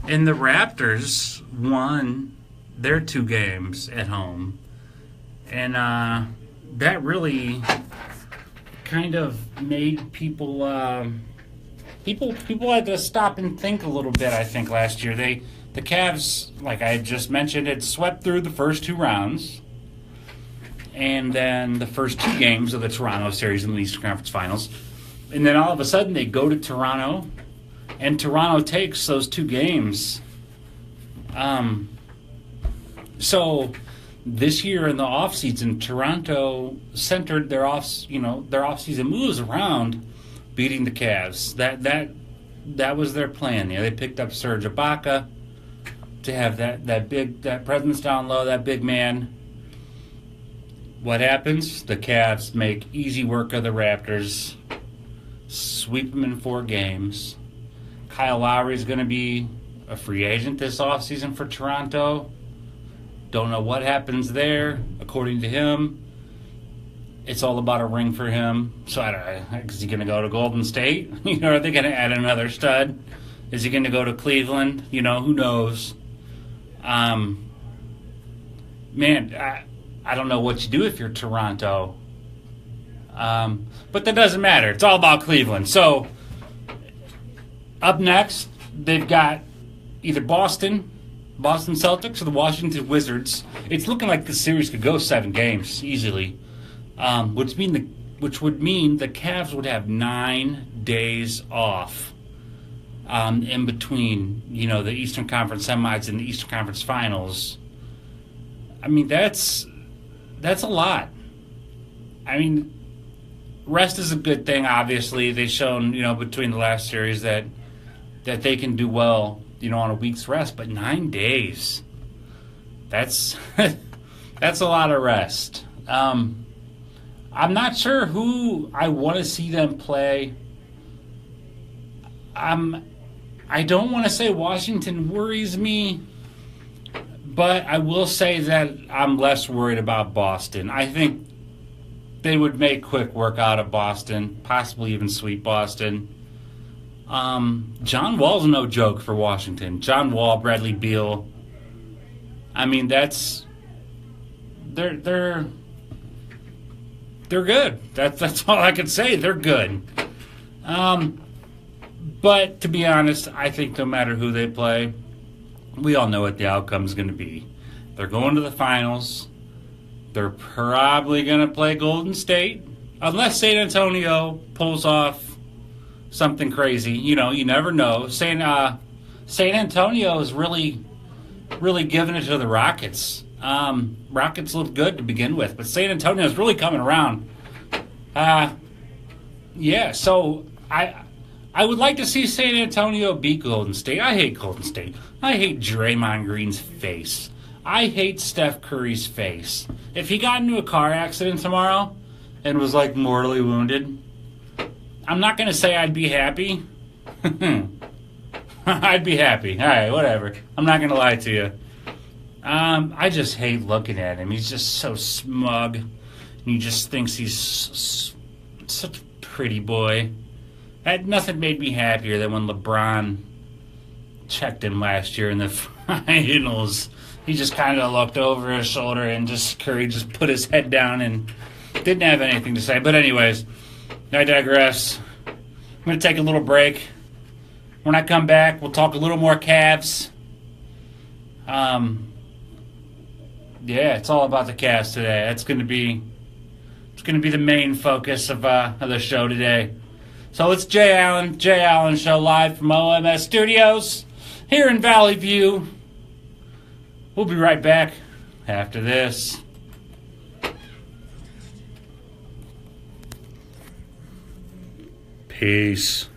And the Raptors won their two games at home. And that really kind of made people had to stop and think a little bit. I think last year the Cavs, like I just mentioned, had swept through the first two rounds, and then the first two games of the Toronto series in the Eastern Conference Finals, and then all of a sudden they go to Toronto, and Toronto takes those two games. So this year in the offseason, Toronto centered their offseason moves around beating the Cavs. That was their plan. They picked up Serge Ibaka to have that presence down low, that big man. What happens? The Cavs make easy work of the Raptors, sweep them in 4 games. Kyle Lowry is going to be a free agent this offseason for Toronto. Don't know what happens there. According to him, it's all about a ring for him. So is he going to go to Golden State? Are they going to add another stud? Is he going to go to Cleveland? Who knows? Man, I don't know what you do if you're Toronto. But that doesn't matter. It's all about Cleveland. So up next, they've got either Boston Celtics or the Washington Wizards. It's looking like the series could go 7 games easily. Which would mean the Cavs would have 9 days off in between, the Eastern Conference semis and the Eastern Conference Finals. I mean, that's a lot. I mean, rest is a good thing. Obviously, they've shown, between the last series that they can do well, on a week's rest. But 9 days, that's that's a lot of rest. I'm not sure who I want to see them play. I don't want to say Washington worries me, but I will say that I'm less worried about Boston. I think they would make quick work out of Boston, possibly even sweep Boston. John Wall's no joke for Washington. John Wall, Bradley Beal. I mean, they're good. That's all I can say. They're good. But to be honest, I think no matter who they play, we all know what the outcome is going to be. They're going to the finals. They're probably going to play Golden State, unless San Antonio pulls off something crazy. You never know. San Antonio is really, really giving it to the Rockets. Rockets look good to begin with, but San Antonio is really coming around. So I would like to see San Antonio beat Golden State. I hate Golden State. I hate Draymond Green's face. I hate Steph Curry's face. If he got into a car accident tomorrow and was mortally wounded, I'm not going to say I'd be happy. I'd be happy. All right, whatever. I'm not going to lie to you. I just hate looking at him. He's just so smug. And he just thinks he's such a pretty boy. Nothing made me happier than when LeBron checked him last year in the finals. He just kind of looked over his shoulder and Curry just put his head down and didn't have anything to say. But anyways, I digress. I'm going to take a little break. When I come back, we'll talk a little more Cavs. It's all about the Cavs today. It's going to be the main focus of the show today. So it's Jay Allen Show live from OMS Studios here in Valley View. We'll be right back after this. Peace.